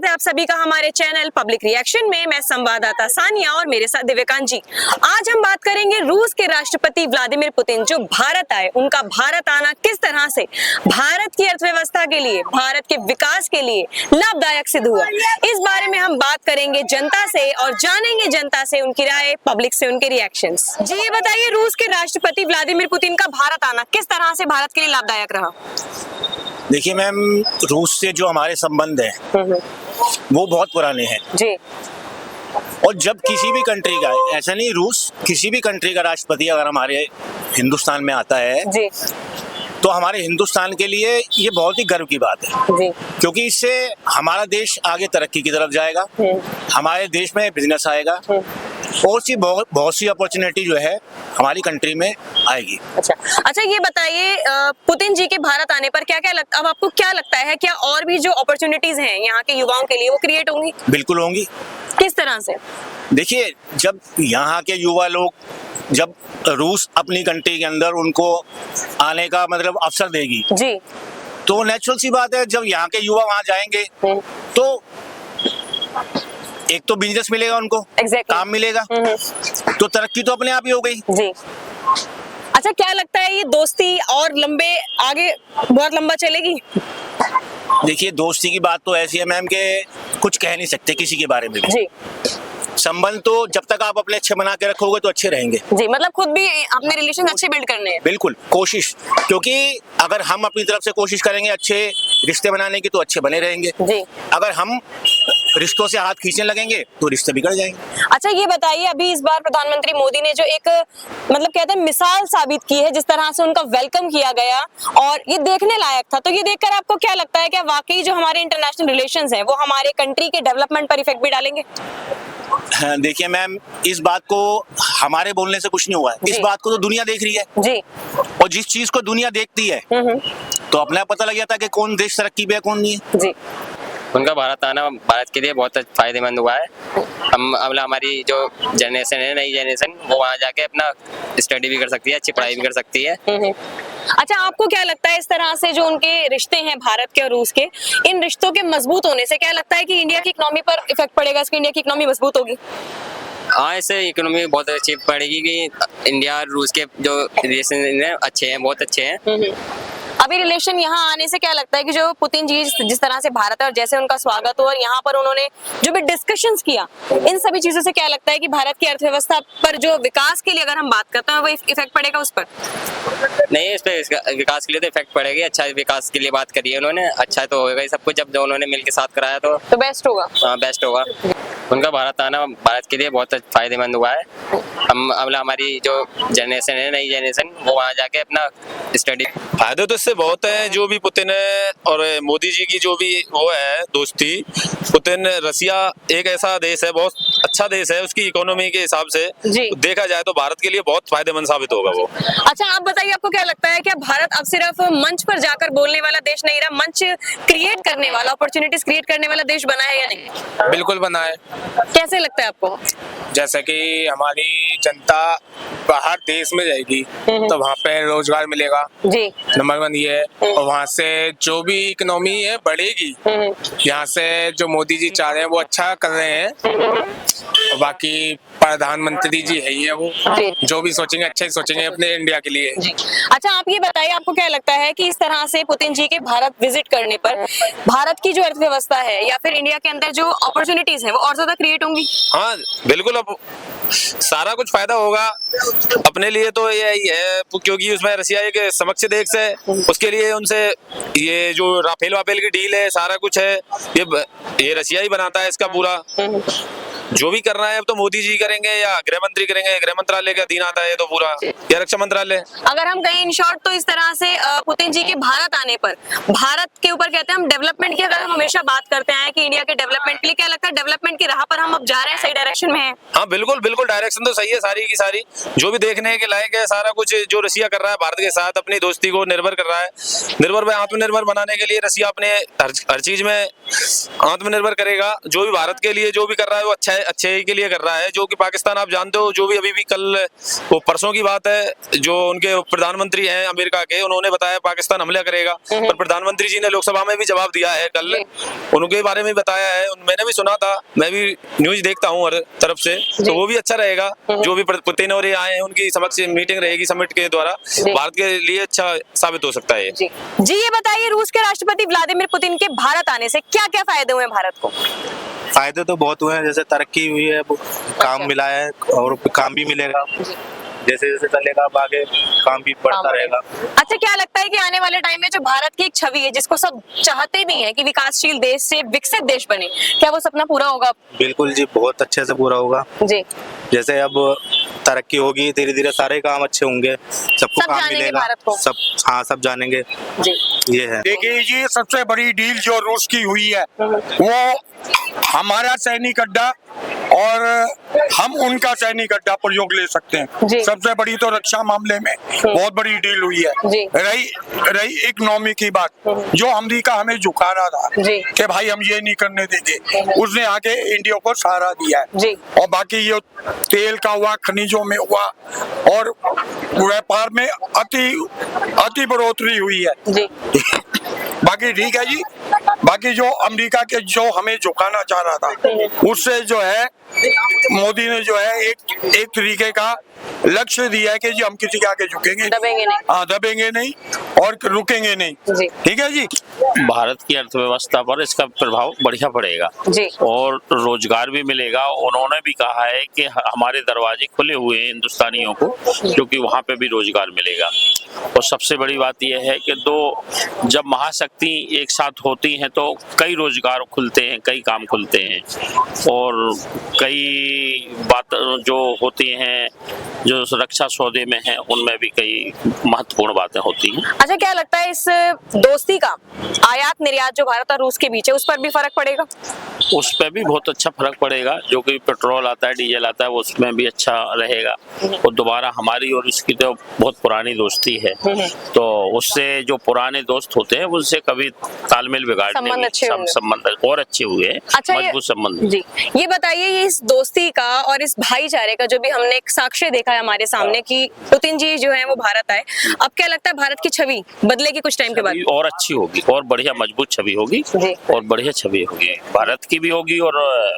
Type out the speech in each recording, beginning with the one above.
है आप सभी का हमारे चैनल पब्लिक रिएक्शन में। मैं संवाददाता सानिया और मेरे साथ दिव्यकांत जी। आज हम बात करेंगे रूस के राष्ट्रपति व्लादिमीर पुतिन जो भारत आए, उनका भारत आना किस तरह से भारत की अर्थव्यवस्था के लिए, भारत के विकास के लिए लाभदायक सिद्ध हुआ। इस बारे में हम बात करेंगे जनता से और जानेंगे जनता से उनकी राय, पब्लिक से उनके रिएक्शंस। जी ये बताइए, रूस के राष्ट्रपति व्लादिमीर पुतिन का भारत आना किस तरह से भारत के लिए लाभदायक रहा? देखिए मैम, रूस से जो हमारे संबंध है वो बहुत पुराने हैं जी। और जब किसी भी कंट्री का, ऐसा नहीं रूस, किसी भी कंट्री का राष्ट्रपति अगर हमारे हिंदुस्तान में आता है जी तो हमारे हिंदुस्तान के लिए ये बहुत ही गर्व की बात है जी। क्योंकि इससे हमारा देश आगे तरक्की की तरफ जाएगा, हमारे देश में बिजनेस आएगा और सी बहुत सी अपॉर्चुनिटी जो है हमारी कंट्री में आएगी। अच्छा ये बताइए, पुतिन जी के भारत आने पर क्या क्या अब आपको क्या लगता है, क्या और भी जो अपॉर्चुनिटीज हैं यहाँ के युवाओं के लिए वो क्रिएट होंगी? बिल्कुल होंगी। किस तरह से? देखिए, जब यहाँ के युवा लोग, जब रूस अपनी कंट्री के अंदर उनको आने का मतलब अवसर देगी जी, तो नेचुरल सी बात है, जब यहाँ के युवा वहाँ जाएंगे तो एक तो बिजनेस मिलेगा उनको, काम मिलेगा, तो तरक्की तो अपने आप ही हो गई जी। अच्छा क्या लगता है ये दोस्ती और लंबे आगे बहुत लंबा चलेगी? देखिए, दोस्ती की बात तो ऐसी है मैम कि कुछ कह नहीं सकते किसी के बारे में भी। जी संबंध तो जब तक आप अपने अच्छे बना के रखोगे तो अच्छे रहेंगे जी, मतलब खुद भी अपने रिलेशन अच्छे बिल्ड करने हैं। बिल्कुल कोशिश, क्योंकि अगर हम अपनी तरफ से कोशिश करेंगे अच्छे रिश्ते बनाने की तो अच्छे बने रहेंगे जी। अगर हम रिश्तों से हाथ खींचने लगेंगे तो रिश्ते बिगड़ जाएंगे। अच्छा ये बताइए, अभी इस बार प्रधानमंत्री मोदी ने जो एक मतलब कहते हैं मिसाल साबित की है, जिस तरह से उनका वेलकम किया गया और ये देखने लायक था, तो ये देखकर आपको क्या लगता है, क्या वाकई जो हमारे इंटरनेशनल रिलेशंस हैं वो हमारे कंट्री के डेवलपमेंट पर इफेक्ट भी डालेंगे? देखिए मैम, इस बात को हमारे बोलने से कुछ नहीं हुआ है, इस बात को तो दुनिया देख रही है जी। और जिस चीज को दुनिया देखती है तो अपने आप पता लग जाता है कि कौन देश तरक्की पे है कौन नहीं है जी। उनका भारत आना भारत के लिए बहुत फायदेमंद हुआ है। हम अब हमारी जो जनरेशन है, नई जनरेशन, वो वहाँ जाके अपना स्टडी भी कर सकती है, अच्छी पढ़ाई भी कर सकती है। अच्छा आपको क्या लगता है, इस तरह से जो उनके रिश्ते हैं भारत के और रूस के, इन रिश्तों के मजबूत होने से क्या लगता है कि इंडिया की इकोनॉमी पर इफेक्ट पड़ेगा? इसकी इंडिया की इकोनॉमी मजबूत होगी? हाँ, इससे इकोनॉमी बहुत अच्छी पड़ेगी कि इंडिया और रूस के जो रिलेशन हैं अच्छे हैं, बहुत अच्छे हैं। अभी रिलेशन यहाँ आने से क्या लगता है कि जो पुतिन जी जिस तरह से भारत है और जैसे उनका स्वागत हो और यहाँ पर उन्होंने जो भी डिस्कशंस किया, इन सभी चीजों से क्या लगता है कि भारत की अर्थव्यवस्था पर जो विकास के लिए अगर हम बात करते हैं वो इफेक्ट पड़ेगा उस पर? नहीं, इस पे विकास के लिए तो इफेक्ट पड़ेगी। अच्छा विकास के लिए बात करी है उन्होंने, अच्छा तो होगा ही सब कुछ। जब उन्होंने मिलकर साथ कराया तो बेस्ट होगा। हाँ, बेस्ट होगा। उनका भारत आना भारत के लिए बहुत फायदेमंद हुआ है। हम अब हमारी जो जनरेशन है, नई जनरेशन, वो वहाँ जाके अपना स्टडी। फायदे तो इससे बहुत है, जो भी पुतिन है और मोदी जी की जो भी वो है दोस्ती। पुतिन, रसिया एक ऐसा देश है, बहुत अच्छा देश है, उसकी इकोनॉमी के हिसाब से देखा जाए तो भारत के लिए बहुत फायदेमंद साबित होगा वो। अच्छा आप बताइए, आपको क्या लगता है, क्या भारत अब सिर्फ मंच पर जाकर बोलने वाला देश नहीं रहा, मंच क्रिएट करने वाला, अपॉर्चुनिटीज क्रिएट करने वाला देश बना है या नहीं? बिल्कुल बना है। कैसे लगता है आपको? जैसे कि हमारी जनता बाहर देश में जाएगी तो वहाँ पे रोजगार मिलेगा जी। नंबर 1 ये है, और वहाँ से जो भी इकोनॉमी है बढ़ेगी। यहाँ से जो मोदी जी चाह रहे हैं वो अच्छा कर रहे हैं, और बाकी प्रधानमंत्री जी है ही है, वो जो भी सोचेंगे अच्छा ही सोचेंगे अपने इंडिया के लिए जी। अच्छा आप ये बताइए, आपको क्या लगता है कि इस तरह से पुतिन जी के भारत विजिट करने पर भारत की जो अर्थव्यवस्था है या फिर इंडिया के अंदर जो अपॉर्चुनिटीज है वो और ज्यादा क्रिएट होंगी? हाँ बिल्कुल, अब सारा कुछ फायदा होगा अपने लिए तो यही है, क्योंकि उसमें रसिया एक समक्ष देश है, उसके लिए उनसे ये जो राफेल वाफेल की डील है, सारा कुछ है, ये रसिया ही बनाता है इसका पूरा। जो भी करना है अब तो मोदी जी करेंगे या गृह मंत्री करेंगे, गृह मंत्रालय का अधीन आता है तो पूरा, या रक्षा मंत्रालय। अगर हम कहीं इन शॉर्ट तो इस तरह से पुतिन जी के भारत आने पर भारत के ऊपर कहते हैं हम डेवलपमेंट की, अगर हम हमेशा बात करते हैं कि इंडिया के डेवलपमेंट के लिए, क्या लगता है डेवलपमेंट की राह पर हम अब जा रहे हैं, सही डायरेक्शन में है? हाँ बिल्कुल बिल्कुल, डायरेक्शन तो सही है सारी की सारी, जो भी देखने के लायक है सारा कुछ जो रसिया कर रहा है भारत के साथ, अपनी दोस्ती को निर्भर कर रहा है। निर्भर आत्मनिर्भर बनाने के लिए रसिया अपने हर चीज में आत्मनिर्भर करेगा। जो भी भारत के लिए जो भी कर रहा है वो अच्छा है। है अच्छे के लिए कर रहा है। जो कि पाकिस्तान आप जानते हो, जो भी अभी भी कल वो परसों की बात है, जो उनके प्रधानमंत्री हैं अमेरिका के, उन्होंने बताया पाकिस्तान हमला करेगा, पर प्रधानमंत्री जी ने लोकसभा में भी जवाब दिया है कल, उनके बारे में बताया है। मैंने भी सुना था, मैं भी न्यूज देखता हूँ हर तरफ से, तो वो भी अच्छा रहेगा। जो भी पुतिन और ये आए हैं उनकी समक्ष मीटिंग रहेगी समिट के द्वारा, भारत के लिए अच्छा साबित हो सकता है। जी ये बताइए, रूस के राष्ट्रपति व्लादिमीर पुतिन के भारत आने से क्या क्या फायदे हुए भारत को? फायदे तो बहुत हुए हैं, जैसे तरक्की हुई है, काम मिला है और काम भी मिलेगा। जैसे जैसे चलेगा अब आगे काम भी बढ़ता रहेगा। अच्छा, क्या लगता है कि आने वाले टाइम में जो भारत की एक छवि है, जिसको सब चाहते भी हैं कि विकासशील देश से विकसित देश बने, क्या वो सपना पूरा होगा? बिल्कुल जी, बहुत अच्छे से पूरा होगा जी। जैसे अब तरक्की होगी, धीरे धीरे सारे काम अच्छे होंगे, सबको काम मिलेगा, सब हाँ सब जानेंगे जी। ये है। देखिए जी, सबसे बड़ी डील जो रूस की हुई है वो हमारा सैनिक अड्डा और हम उनका सैनिक अड्डा प्रयोग ले सकते हैं। सबसे बड़ी तो रक्षा मामले में बहुत बड़ी डील हुई है। रही इकोनॉमी की बात, जो अमेरिका हमें झुका रहा था कि भाई हम ये नहीं करने देंगे, उसने आगे इंडिया को सहारा दिया है। और बाकी ये तेल का हुआ, खनिजों में हुआ और व्यापार में अति बढ़ोतरी हुई है। बाकी ठीक है जी। बाकी जो अमेरिका के जो हमें झुकाना चाह रहा था, उससे जो है मोदी ने जो है एक तरीके का लक्ष्य दिया है कि जी हम किसी के आगे झुकेंगे, दबेंगे नहीं। हाँ, दबेंगे नहीं और रुकेंगे नहीं। ठीक है जी। भारत की अर्थव्यवस्था पर इसका प्रभाव बढ़िया पड़ेगा जी, और रोजगार भी मिलेगा। उन्होंने भी कहा है कि हमारे दरवाजे खुले हुए हैं हिंदुस्तानियों को, क्योंकि वहाँ पे भी रोजगार मिलेगा। और सबसे बड़ी बात यह है कि जब महाशक्ति एक साथ होती हैं तो कई रोजगार खुलते हैं, कई काम खुलते हैं, और कई बात जो होती हैं जो रक्षा सौदे में है उनमें भी कई महत्वपूर्ण बातें होती हैं। अच्छा, क्या लगता है इस दोस्ती का आयात निर्यात जो भारत और रूस के बीच है, उस पर भी फर्क पड़ेगा? उस पर भी बहुत अच्छा फर्क पड़ेगा। जो कि पेट्रोल आता है, डीजल आता है, वो उसमें भी अच्छा रहेगा। और दोबारा हमारी और इसकी तो बहुत पुरानी दोस्ती है, तो उससे जो पुराने दोस्त होते हैं उनसे कभी तालमेल बिगाड़ने में संबंध और अच्छे हुए हैं। अच्छा, मजबूत संबंध। जी ये बताइए, इस दोस्ती का और इस भाईचारे का जो भी हमने एक साक्ष्य देखा है हमारे सामने कि पुतिन जी जो है वो भारत आए, अब क्या लगता है भारत की छवि बदलेगी कुछ टाइम के बाद? और अच्छी होगी, और बढ़िया मजबूत छवि होगी, और बढ़िया छवि होगी, भारत की भी होगी और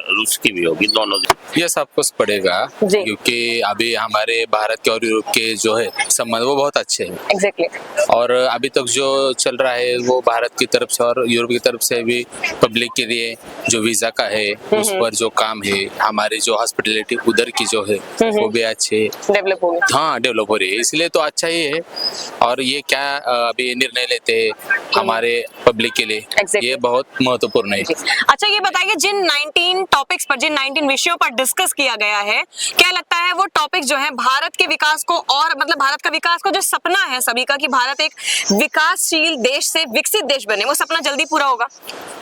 रूस की भी होगी, दोनों। ये सब कुछ पड़ेगा, क्योंकि अभी हमारे भारत के और यूरोप के जो है संबंध वो बहुत अच्छे हैं। एग्जैक्टली। और अभी तक जो चल रहा है वो भारत की तरफ से और यूरोप की तरफ से भी पब्लिक के लिए जो वीजा का है उस पर जो काम है, हमारी जो हॉस्पिटलिटी उधर की जो है वो भी अच्छे डेवलप हो रही है। हाँ, डेवलप हो रही है, इसलिए तो अच्छा ही है। और ये क्या अभी निर्णय लेते हैं हमारे पब्लिक के लिए, ये बहुत महत्वपूर्ण है। अच्छा, ये बताइए, जिन 19 टॉपिक्स पर, जिन 19 विषयों पर डिस्कस किया गया है, क्या लगता है वो टॉपिक जो है भारत के विकास को और मतलब भारत का विकास को जो सपना है सभी का कि भारत एक विकासशील देश से विकसित देश बने, वो सपना जल्दी पूरा होगा?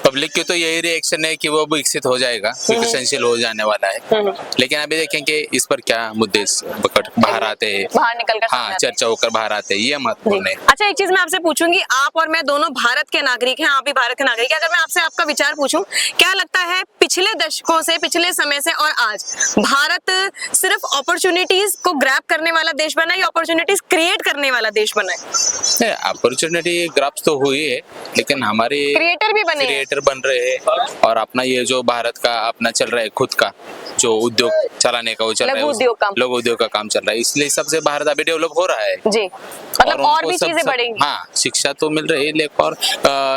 पब्लिक की तो यही रिएक्शन है कि वो विकसित हो जाएगा, विकसनशील हो जाने वाला है। लेकिन अभी देखेंगे इस पर क्या मुद्दे बाहर आते हैं, बाहर निकल कर हाँ चर्चा होकर बाहर आते हैं, ये महत्वपूर्ण है। अच्छा, एक चीज मैं आपसे पूछूंगी, आप और मैं दोनों भारत के नागरिक हैं, आप भी भारत के नागरिक हैं, अगर मैं आपसे आपका विचार पूछूं, क्या लगता है पिछले दशकों से, पिछले समय से और आज भारत सिर्फ अपॉर्चुनिटीज को ग्रैब करने वाला देश बना है या अपॉर्चुनिटीज क्रिएट करने वाला देश बना है? अपॉर्चुनिटी ग्रैब्स तो हुई है, लेकिन हमारे क्रिएटर भी बन रहे हैं, और अपना ये जो भारत का अपना चल रहा है खुद का जो उद्योग चलाने का वो चल रहा है, लघु उद्योग का काम चल रहा है, इसलिए सबसे भारत अभी डेवलप हो रहा है जी। मतलब और भी चीजें बढ़ेंगी। हाँ, शिक्षा तो मिल रही है, लेकिन और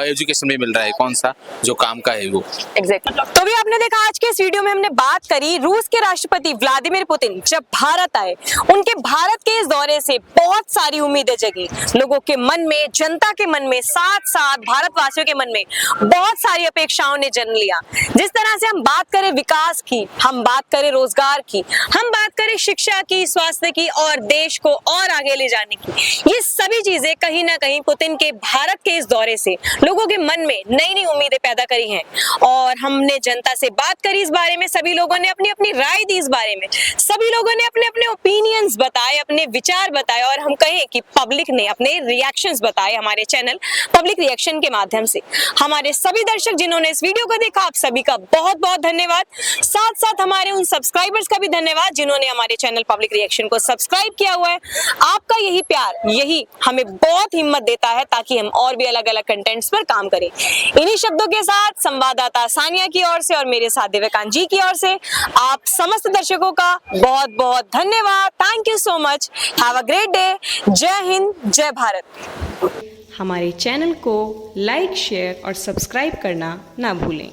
एजुकेशन भी मिल रहा है, कौन सा जो काम का है वो। एग्जैक्टली। तो भी आपने देखा आज के इस वीडियो में हमने बात करी रूस के राष्ट्रपति व्लादिमीर पुतिन जब भारत आए, उनके भारत के इस दौरे से बहुत सारी उम्मीदें जगी लोगों के मन में, जनता के मन में, साथ साथ भारतवासियों के मन में बहुत सारी अपेक्षाओं ने जन्म लिया। जिस तरह से हम बात करें विकास की, हम बात करें रोजगार की, हम बात करें शिक्षा की, स्वास्थ्य की और देश को और आगे ले जाने की, ये सभी चीजें कहीं ना कहीं पुतिन के भारत के इस दौरे से लोगों के मन में नई नई उम्मीदें पैदा करी हैं। और हम हमने जनता से बात करी इस बारे में, सभी लोगों ने अपनी अपनी राय दी इस बारे में, सभी लोगों ने अपने अपने ओपिनियंस बताए, अपने विचार बताए, और हम कहें कि पब्लिक ने अपने रिएक्शंस बताए हमारे चैनल पब्लिक रिएक्शन के माध्यम से। हमारे सभी दर्शक जिन्होंने इस वीडियो को देखा, आप सभी का बहुत बहुत धन्यवाद। साथ साथ हमारे उन सब्सक्राइबर्स का भी धन्यवाद जिन्होंने हमारे चैनल पब्लिक रिएक्शन को सब्सक्राइब किया हुआ है। आपका यही प्यार, यही हमें बहुत हिम्मत देता है ताकि हम और भी अलग अलग कंटेंट्स पर काम करें। इन्हीं शब्दों के साथ संवाददाता सानिया की ओर से और मेरे साथ दिव्यकांत जी की ओर से आप समस्त दर्शकों का बहुत बहुत धन्यवाद। Thank you so much. Have a great day. जय हिंद, जय भारत। हमारे चैनल को लाइक, शेयर और सब्सक्राइब करना ना भूलें।